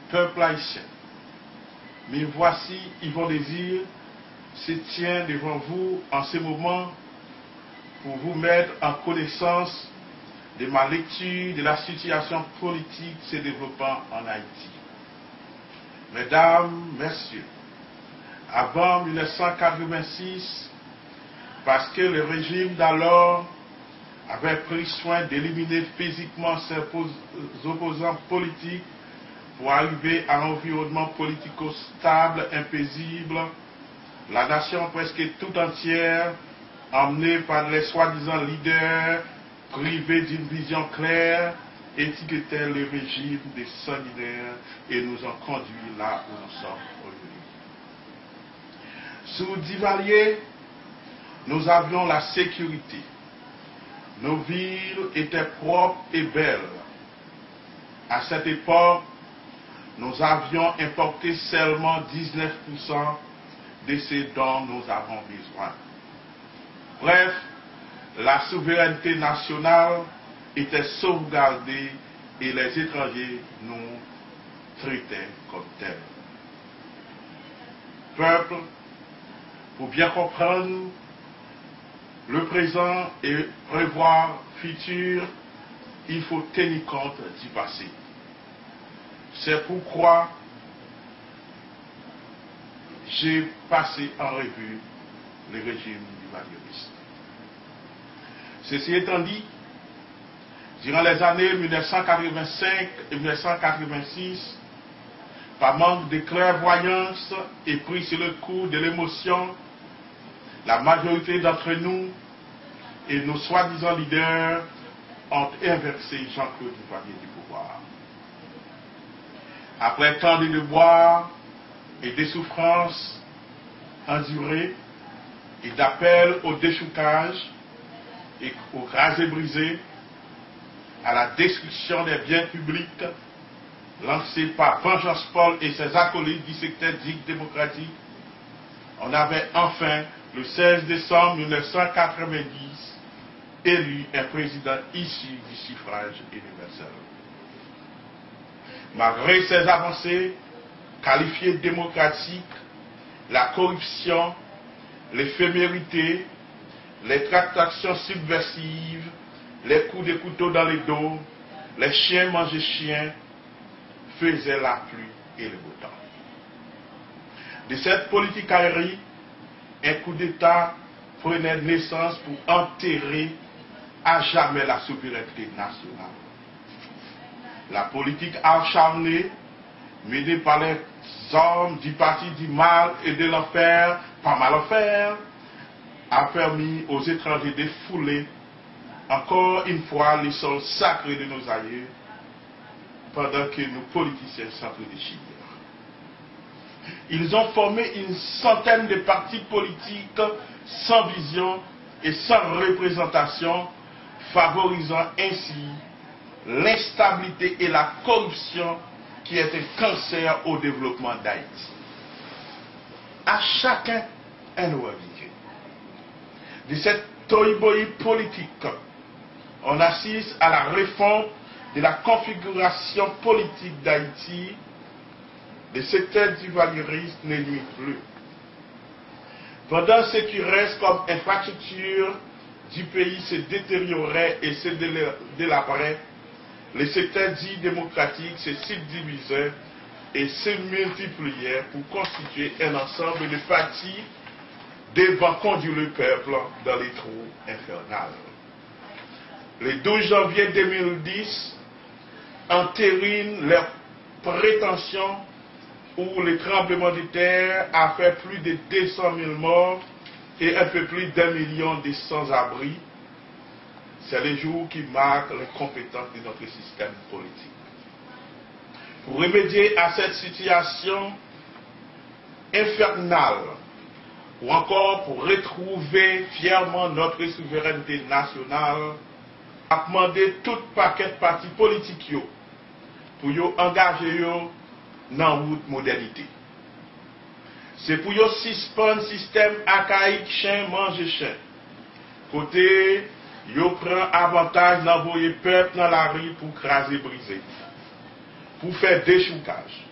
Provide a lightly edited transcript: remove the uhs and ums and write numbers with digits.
peuple haïtien, mais voici Yvon Désir se tient devant vous en ce moment pour vous mettre en connaissance de ma lecture de la situation politique se développant en Haïti. Mesdames, Messieurs, avant 1986, parce que le régime d'alors avait pris soin d'éliminer physiquement ses opposants politiques pour arriver à un environnement politico-stable, impaisible, la nation presque tout entière, emmenée par les soi-disant leaders, privés d'une vision claire, étiquetait le régime des sanguinaires et nous ont conduit là où nous sommes aujourd'hui. Sous Duvalier, nous avions la sécurité. Nos villes étaient propres et belles. À cette époque, nous avions importé seulement 19% de ce dont nous avons besoin. Bref, la souveraineté nationale était sauvegardée et les étrangers nous traitaient comme tels. Peuple, pour bien comprendre le présent et prévoir le futur, il faut tenir compte du passé. C'est pourquoi j'ai passé en revue le régime du Valierisme. Ceci étant dit, durant les années 1985 et 1986, par manque de clairvoyance et pris sur le coup de l'émotion, la majorité d'entre nous et nos soi-disant leaders ont inversé Jean-Claude Duvalier du pouvoir. Après tant de devoirs et de souffrances endurées et d'appels au déchoucage et au rasé-brisé, à la destruction des biens publics lancés par Vengeance Paul et ses acolytes du secteur dit démocratique, on avait enfin, le 16 décembre 1990, élu un président issu du suffrage universel. Malgré ces avancées qualifiées démocratiques, la corruption, l'éphémérité, les tractations subversives, les coups de couteau dans les dos, les chiens manger chiens, faisaient la pluie et le beau temps. De cette politique aérienne, un coup d'État prenait naissance pour enterrer à jamais la souveraineté nationale. La politique acharnée, menée par les hommes du parti du mal et de l'enfer, pas mal faire, a permis aux étrangers de fouler encore une fois les sols sacrés de nos aïeux, pendant que nos politiciens s'entre-déchirent. Ils ont formé une centaine de partis politiques sans vision et sans représentation, favorisant ainsi l'instabilité et la corruption qui est un cancer au développement d'Haïti. À chacun un oublié. De cette toiboï politique, on assiste à la réforme de la configuration politique d'Haïti. Le secteur du valierisme ne nuit plus. Pendant ce qui reste comme infrastructure du pays se détériorait et se délabrait, le secteur dit démocratique se subdivisait et se multipliait pour constituer un ensemble de partis devant conduire le peuple dans les trous infernales. Le 12 janvier 2010 entérine leurs prétentions où le tremblement de terre a fait plus de 200 000 morts et un peu plus d'1 million de sans-abri. C'est le jour qui marque l'incompétence de notre système politique. Pour remédier à cette situation infernale, ou encore pour retrouver fièrement notre souveraineté nationale, a demandé tout paquet de partis politiques pour engager dans la route modernité. C'est pour suspendre le système archaïque chien mange chien. Côté, yo prend avantage d'envoyer peuple dans la rue pour craser briser, pour faire déchoucage.